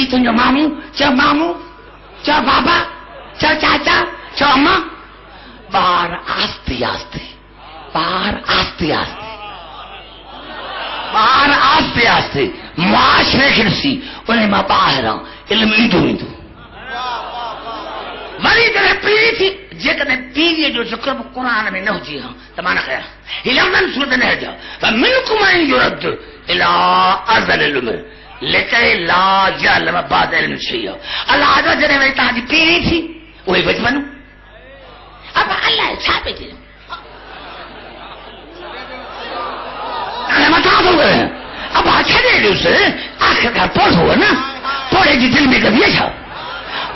تنجو مامو چا مامو چا بابا چا چاچا چا اما باہر آستے آستے باہر آستے آستے باہر آستے آستے معاشرے کھڑسی انہیں ماں باہر ہوں علم ایدو ایدو ولی جنہیں پیری تھی جے کدے پیری جو ذکر قرآن میں نہ ہو جی ہاں تمہارا خیال الہمن سورت نہ جا فمنکم من یرد الى ارذل العمر لکے لا یعلم بعد علم شیئا اللہ آجا جنہیں وی تاں جی پیری تھی وہی بچپنو اب اللہ چھا پہ تھی متا تو گئے اب اچھا دے دے اسے آخر کار پوڑ ہوا نا پوڑے جی دل میں کبھی اچھا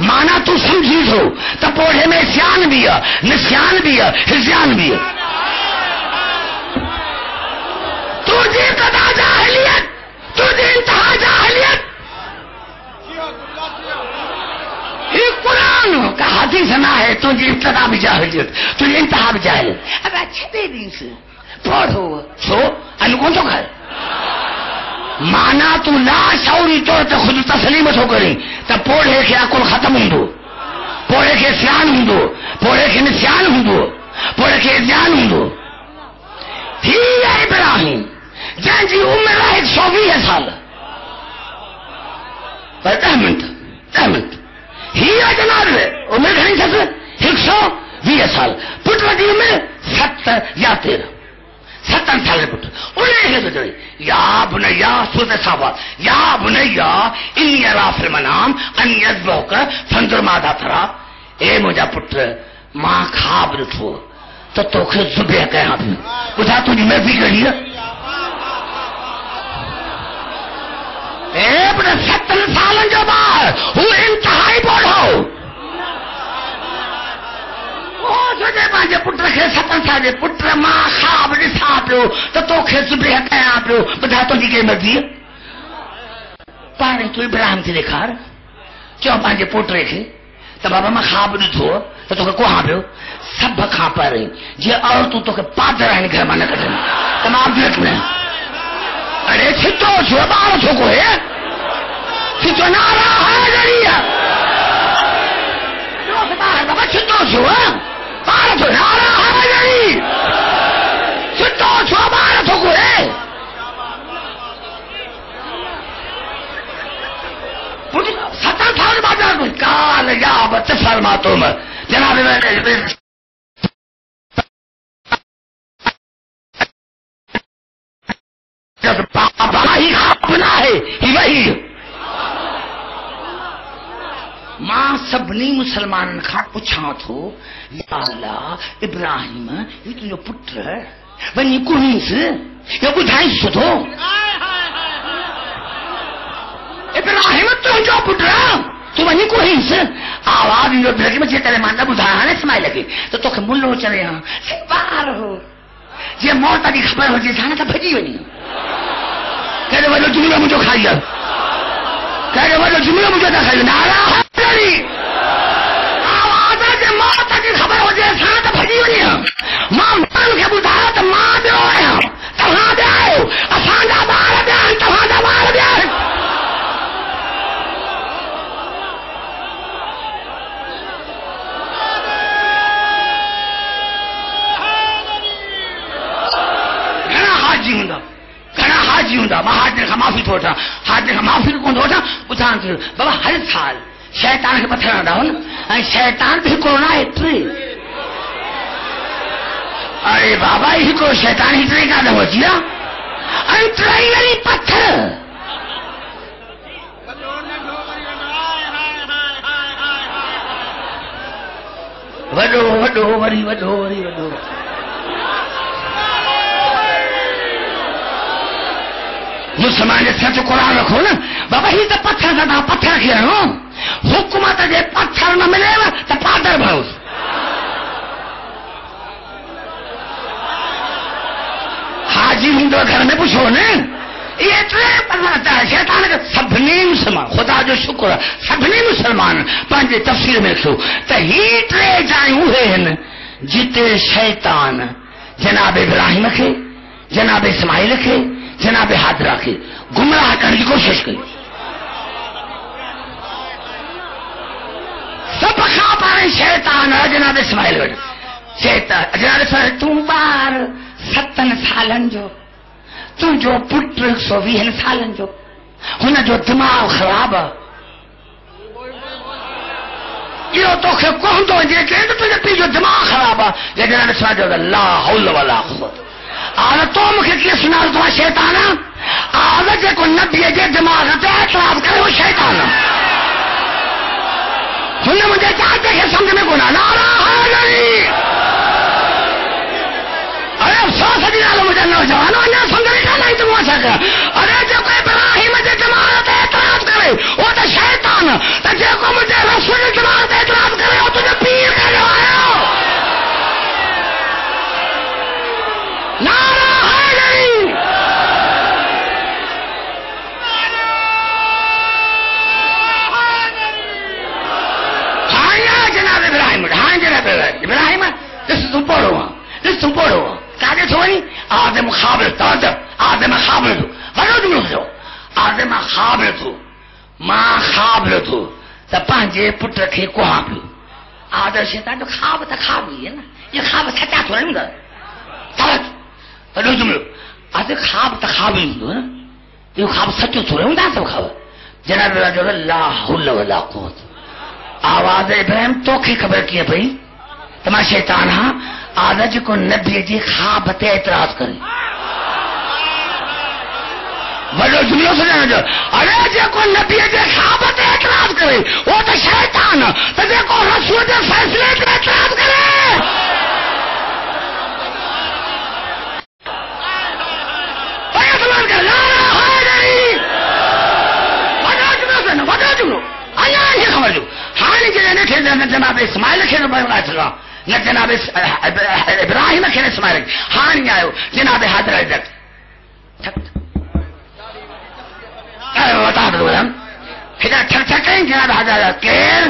مانا تو سمجھی ہو تو پوڑے میں سیان بھی ہے نسیان بھی ہے ہزیان بھی ہے تو جی قدا جاہلیت تو جی انتہا جاہلیت یہ قرآن کا حدیث نہ ہے تو جی ابتدا بھی جاہلیت تو جی انتہا بھی جاہلیت اب اچھا دے دیں سے پڑھو چھو انکون تو کھائے مانا تو لا شعوری طور تے خود تسلیم ہو کریں تا پوڑے کے عقل ختم ہوں دو پوڑے کے سیان ہوں دو پوڑے کے نسیان ہوں دو پوڑے کے ازیان ہوں دو ہی ابراہیم جن جی عمر 120 سال پر 10 منٹ ہی جناب عمر گھنی سکتے 120 سال پتر دی عمر 70 یا 13 سال پتر انہیں کہتے تھے یا بنیا سورت صحابات یا بنیا انی ارا فی المنام ان یذبحک فانظر ماذا ترى اے مجھا پتر ماں خواب رکھو تو توکھے ذبح کہاں بھی بتا تجھے میں بھی کری ہے اے بڑے 70 سالن جو بعد وہ انتہائی بڑھو جے پانچے پتر کے 70 سال پتر ماں خواب ڈسا پیو تو توکھے ذبح کہاں پیو بتا تجھے کہ مرضی ہے پانے تو ابراہیم تھی دیکھار کیوں پانچے پترے کے تو بابا میں خواب ڈسو تو تو کہاں پیو سب کھاں پا رہی جی اور تو کہ پادر آئین گھر مانا کرتے ہیں تمام دیکھنے ارے چھتو چھو بارہ چھو کو ہے چھتو نارا حاضری ہے جو سے باہر بابا چھتو چھو ہے بارہ چھو نارا حاضری چھتو چھو بارہ چھو کو ہے ستر سال بعد کال یا بطفر ماتوم جناب بابا ہی اپنا ہے ہی وہی ماں سبنی مسلمان کھا پوچھا تھو یا اللہ ابراہیم یہ تو جو پتر ہے ونی کوئی سے یا بدھائی سدھو ابراہیم تو جو پتر تو ونی کوئی سے آواز جو لگی مجھے تیرے ماندہ بدھایا نے سمائے لگی تو تو کہ ملو چلے ہاں باہر ہو یہ موت کی خبر ہو جی جانا تھا بھجی ونی کہنے والے جملہ مجھے کھائیے کہنے والے جملہ مجھے دکھائیے نارا حاضری آواز ہے کہ موت کی خبر ہو جائے سانا تو بھجی ونی ہے ماں مان کے بدھایا تو ماں دے ہو رہے ہیں تہاں دے آئے اساندہ بار دے آئے تہاں دے بار دے آئے گھنا حاجی ہوں ماں حاجی کا معافی تھوڑا حاجی کا معافی کون تھوڑا پوچھان تھی بابا ہر سال شیطان کے پتھر نہ ہو نا شیطان بھی کورونا ہٹری ارے بابا یہ کو شیطان ہٹری کا نہ ہو جیا ہٹری یعنی پتھر وڈو وڈو وری وڈو وری وڈو مسلمان سچ قرآن رکھو نا بابا ہی تو پتھر زدہ پتھر کیا نو حکومت جے پتھر نہ ملے نا تو پادر بھاؤس حاجی ہوں تو گھر میں پوچھو نا یہ اتنے پتا ہے شیطان کے سبنی مسلمان خدا جو شکر ہے سبنی مسلمان پانچ تفسیر میں لکھو تو ہی ٹرے جائیں ہوئے ہیں جتے شیطان جناب ابراہیم کے جناب اسماعیل کے جناب حاضرہ کے گمراہ کرنے کی کوشش کی میں شیطان ہے جناب اسماعیل گڑھ شیطان جناب اسماعیل تم بار 7 سالن جو تم جو پٹر 120 سالن جو ہن جو دماغ خراب ہے یہ تو کہ کون تو جے کہ تجھے پی جو دماغ خراب ہے یہ جناب اسماعیل جو لا حول ولا قوت آج تو مجھے کی سنا تو شیطان آج جے کو نبی جے دماغ تے اعتراض کرے وہ شیطان ہن مجھے چاہتے کہ سمجھ میں گناہ نارا ہے ارے افسوس ہے جناب مجھے نوجوانوں نے سمجھ نہیں تو ہو سکا ارے جو کوئی ابراہیم جے دماغ تے اعتراض کرے وہ تو شیطان تے جے کو مجھے رسول دماغ تے اعتراض کرے وہ تجھے پیر کہے آیا نارا ابراہیم جس تم پڑھو کاجے چھوڑی آدم خابر تاجب آدم خابر تو بڑو تم لوگ آدم خابر تو ماں خابر تو تا پانچے پٹ رکھے کوہاں پہ آدم شیطان جو خواب تا خواب ہی ہے نا یہ خواب سچا تھوڑا نہیں گا تاج بڑو تم لوگ آدم خواب تا خواب ہی ہے نا یہ خواب سچو تھوڑا نہیں گا سب خواب جناب جو لا حول ولا قوت آواز ابراہیم تو کی خبر کی ہے بھائی تمہارا شیطان ہاں آج کو نبی جی خواب تے اعتراض کرے بڑو جملوں سے جانا جو ارے جی کو نبی جی خواب تے اعتراض کرے وہ تو شیطان تو جی کو رسول دے فیصلے تے اعتراض کرے اعتراض کرے بڑو جملوں آیا یہ خبر جو حالی جنہیں کھیل جناب اسماعیل کھیل بڑھنا چلا نہ جناب ابراہیم کھیل اسماعیل ہاں نہیں آئے جناب حضر عزت بتا دو ادھر ٹھک ٹھکیں جناب حضر عزت کیر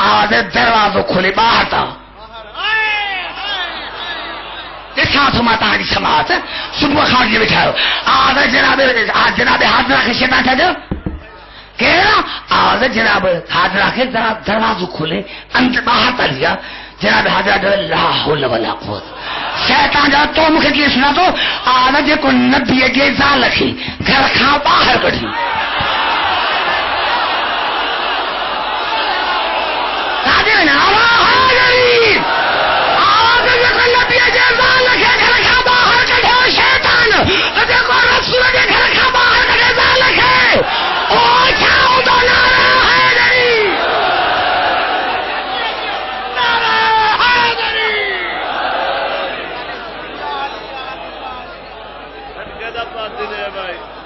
آج دروازوں کھلے باہر تھا ساتھ ماتا کی سماعت صبح خان کے بٹھاؤ آج جناب حضرہ کے شیطان تھا جو آج جناب حاضرہ کے دروازو کھولے اندر باہر کر لیا جناب حاضرہ جو لا حول ولا قوت شیطان جا تو مکھے کی سنا تو آج کو نبی کے زال رکھی گھر کھا باہر کٹھی بھائی